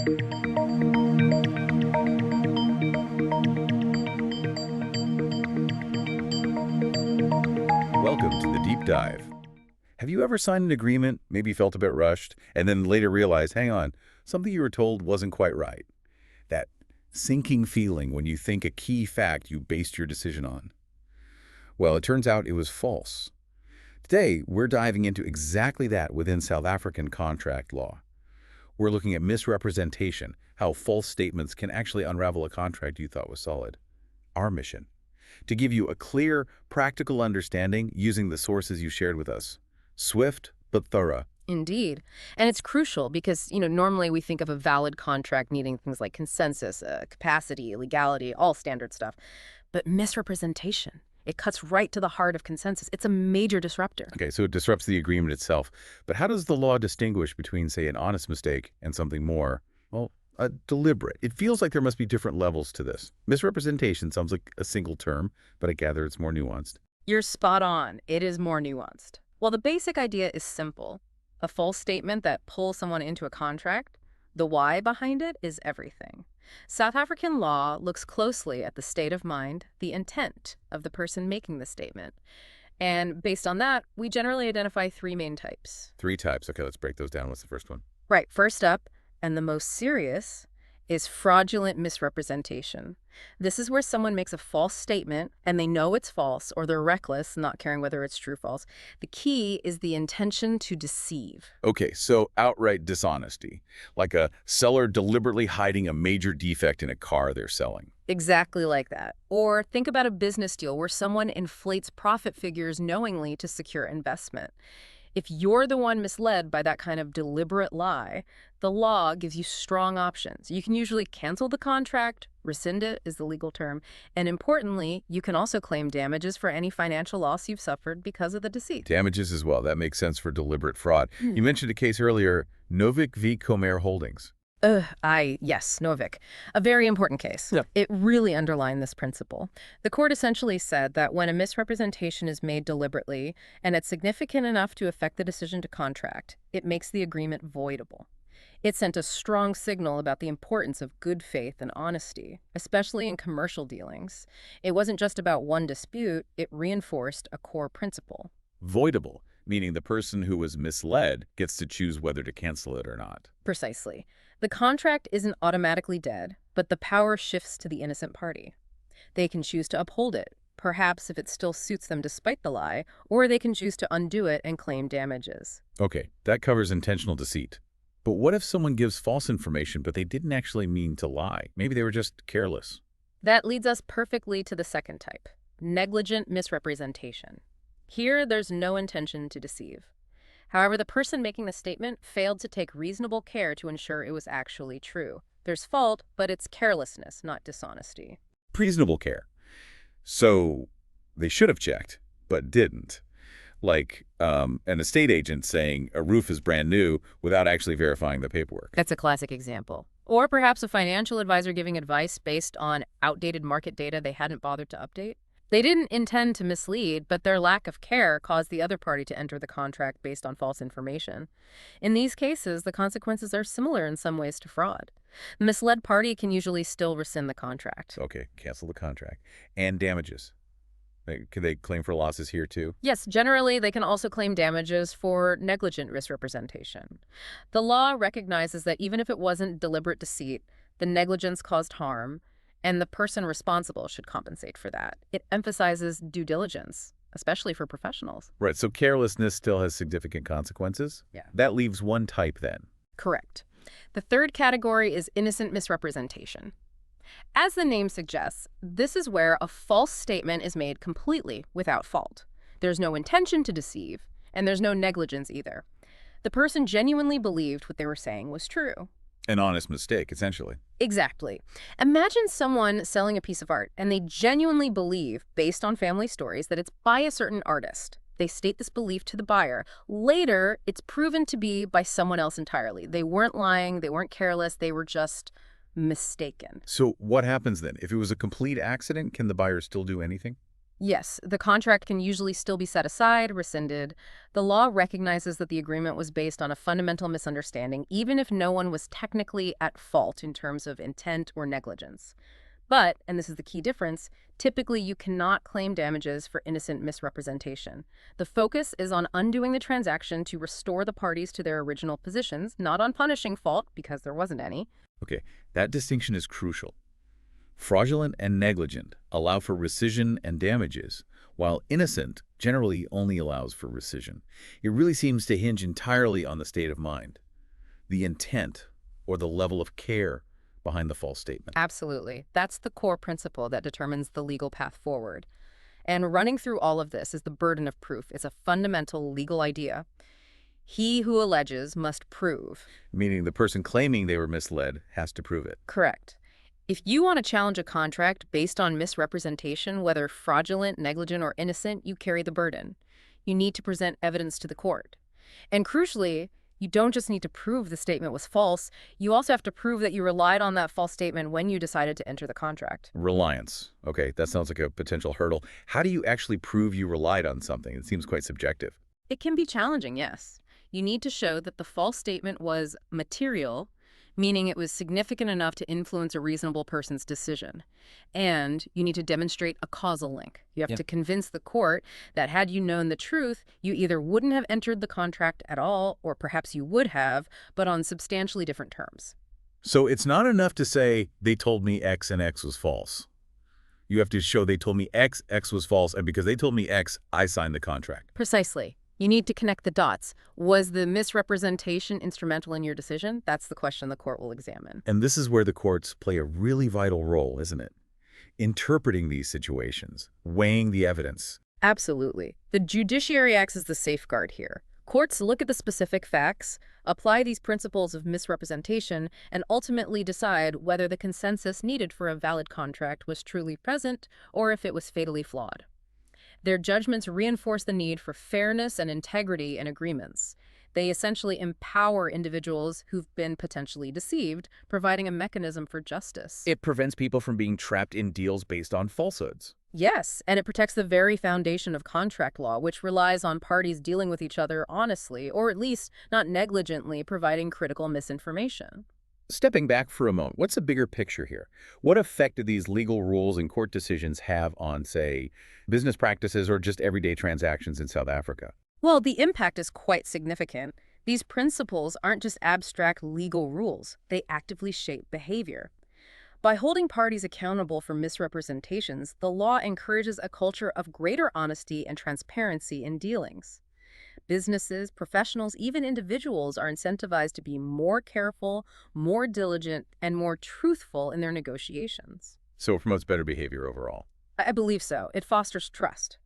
Welcome to the Deep Dive. Have you ever signed an agreement, maybe felt a bit rushed, and then later realized, hang on, something you were told wasn't quite right? That sinking feeling when you think a key fact you based your decision on. Well, it turns out it was false. Today, we're diving into exactly that within South African contract law. We're looking at misrepresentation, how false statements can actually unravel a contract you thought was solid. Our mission: to give you a clear, practical understanding using the sources you shared with us. Swift, but thorough. Indeed. And it's crucial because, normally we think of a valid contract needing things like consensus, capacity, legality, all standard stuff. But misrepresentation, it cuts right to the heart of consensus. It's a major disruptor. Okay, so it disrupts the agreement itself. But how does the law distinguish between, say, an honest mistake and something more, well, deliberate? It feels like there must be different levels to this. Misrepresentation sounds like a single term, but I gather it's more nuanced. You're spot on. It is more nuanced. Well, the basic idea is simple. A false statement that pulls someone into a contract, the why behind it is everything. South African law looks closely at the state of mind, the intent of the person making the statement. And based on that, we generally identify three main types. Three types. Okay, let's break those down. What's the first one? Right. First up, and the most serious, is fraudulent misrepresentation. This is where someone makes a false statement and they know it's false, or they're reckless, not caring whether it's true or false. The key is the intention to deceive. Okay, so outright dishonesty, like a seller deliberately hiding a major defect in a car they're selling. Exactly like that. Or think about a business deal where someone inflates profit figures knowingly to secure investment. If you're the one misled by that kind of deliberate lie, the law gives you strong options. You can usually cancel the contract, rescind it is the legal term, and importantly, you can also claim damages for any financial loss you've suffered because of the deceit. Damages as well. That makes sense for deliberate fraud. You mentioned a case earlier, Novik v. Comer Holdings. Yes, Novik. A very important case. Yeah. It really underlined this principle. The court essentially said that when a misrepresentation is made deliberately and it's significant enough to affect the decision to contract, it makes the agreement voidable. It sent a strong signal about the importance of good faith and honesty, especially in commercial dealings. It wasn't just about one dispute, it reinforced a core principle. Voidable, meaning the person who was misled gets to choose whether to cancel it or not. Precisely. The contract isn't automatically dead, but the power shifts to the innocent party. They can choose to uphold it, perhaps if it still suits them despite the lie, or they can choose to undo it and claim damages. Okay, that covers intentional deceit. But what if someone gives false information, but they didn't actually mean to lie? Maybe they were just careless. That leads us perfectly to the second type, negligent misrepresentation. Here, there's no intention to deceive. However, the person making the statement failed to take reasonable care to ensure it was actually true. There's fault, but it's carelessness, not dishonesty. Reasonable care. So they should have checked, but didn't. Like an estate agent saying a roof is brand new without actually verifying the paperwork. That's a classic example. Or perhaps a financial advisor giving advice based on outdated market data they hadn't bothered to update. They didn't intend to mislead, but their lack of care caused the other party to enter the contract based on false information. In these cases, the consequences are similar in some ways to fraud. The misled party can usually still rescind the contract. Okay, cancel the contract. And damages. Can they claim for losses here too? Yes, generally they can also claim damages for negligent misrepresentation. The law recognizes that even if it wasn't deliberate deceit, the negligence caused harm, and the person responsible should compensate for that. It emphasizes due diligence, especially for professionals. Right, so carelessness still has significant consequences? Yeah. That leaves one type then. Correct. The third category is innocent misrepresentation. As the name suggests, this is where a false statement is made completely without fault. There's no intention to deceive, and there's no negligence either. The person genuinely believed what they were saying was true. An honest mistake, essentially. Exactly. Imagine someone selling a piece of art, and they genuinely believe, based on family stories, that it's by a certain artist. They state this belief to the buyer. Later, it's proven to be by someone else entirely. They weren't lying, they weren't careless, they were just mistaken. So what happens then? If it was a complete accident, can the buyer still do anything? Yes, the contract can usually still be set aside, rescinded. The law recognizes that the agreement was based on a fundamental misunderstanding, even if no one was technically at fault in terms of intent or negligence. But, and this is the key difference, typically you cannot claim damages for innocent misrepresentation. The focus is on undoing the transaction to restore the parties to their original positions, not on punishing fault, because there wasn't any. Okay, that distinction is crucial. Fraudulent and negligent allow for rescission and damages, while innocent generally only allows for rescission. It really seems to hinge entirely on the state of mind, the intent, or the level of care behind the false statement. Absolutely. That's the core principle that determines the legal path forward. And running through all of this is the burden of proof. It's a fundamental legal idea. He who alleges must prove. Meaning the person claiming they were misled has to prove it. Correct. If you want to challenge a contract based on misrepresentation, whether fraudulent, negligent, or innocent, you carry the burden. You need to present evidence to the court. And crucially, you don't just need to prove the statement was false, you also have to prove that you relied on that false statement when you decided to enter the contract. Reliance. Okay, that sounds like a potential hurdle. How do you actually prove you relied on something? It seems quite subjective. It can be challenging, yes. You need to show that the false statement was material, meaning it was significant enough to influence a reasonable person's decision. And you need to demonstrate a causal link. You have to convince the court that had you known the truth, you either wouldn't have entered the contract at all, or perhaps you would have, but on substantially different terms. So it's not enough to say they told me X and X was false. You have to show they told me X, X was false, and because they told me X, I signed the contract. Precisely. You need to connect the dots. Was the misrepresentation instrumental in your decision? That's the question the court will examine. And this is where the courts play a really vital role, isn't it? Interpreting these situations, weighing the evidence. Absolutely. The judiciary acts as the safeguard here. Courts look at the specific facts, apply these principles of misrepresentation, and ultimately decide whether the consensus needed for a valid contract was truly present or if it was fatally flawed. Their judgments reinforce the need for fairness and integrity in agreements. They essentially empower individuals who've been potentially deceived, providing a mechanism for justice. It prevents people from being trapped in deals based on falsehoods. Yes, and it protects the very foundation of contract law, which relies on parties dealing with each other honestly, or at least not negligently providing critical misinformation. Stepping back for a moment, what's the bigger picture here? What effect do these legal rules and court decisions have on, say, business practices or just everyday transactions in South Africa? Well, the impact is quite significant. These principles aren't just abstract legal rules. They actively shape behavior. By holding parties accountable for misrepresentations, the law encourages a culture of greater honesty and transparency in dealings. Businesses, professionals, even individuals are incentivized to be more careful, more diligent, and more truthful in their negotiations. So it promotes better behavior overall. I believe so. It fosters trust.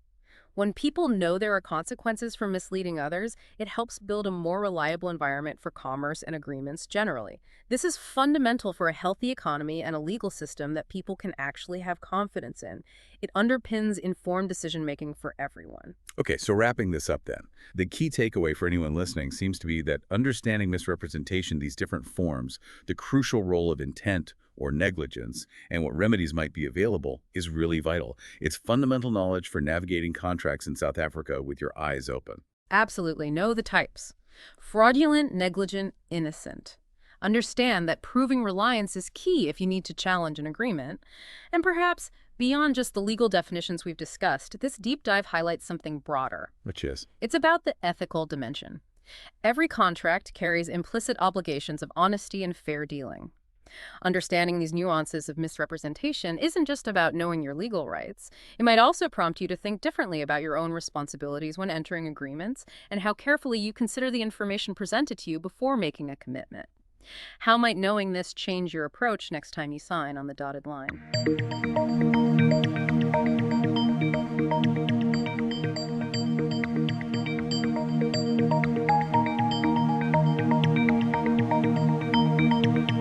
When people know there are consequences for misleading others, it helps build a more reliable environment for commerce and agreements generally. This is fundamental for a healthy economy and a legal system that people can actually have confidence in. It underpins informed decision-making for everyone. Okay, so wrapping this up then, the key takeaway for anyone listening seems to be that understanding misrepresentation, these different forms, the crucial role of intent or negligence, and what remedies might be available is really vital. It's fundamental knowledge for navigating contracts in South Africa with your eyes open. Absolutely. Know the types. Fraudulent, negligent, innocent. Understand that proving reliance is key if you need to challenge an agreement. And perhaps, beyond just the legal definitions we've discussed, this deep dive highlights something broader. Which is? It's about the ethical dimension. Every contract carries implicit obligations of honesty and fair dealing. Understanding these nuances of misrepresentation isn't just about knowing your legal rights. It might also prompt you to think differently about your own responsibilities when entering agreements and how carefully you consider the information presented to you before making a commitment. How might knowing this change your approach next time you sign on the dotted line?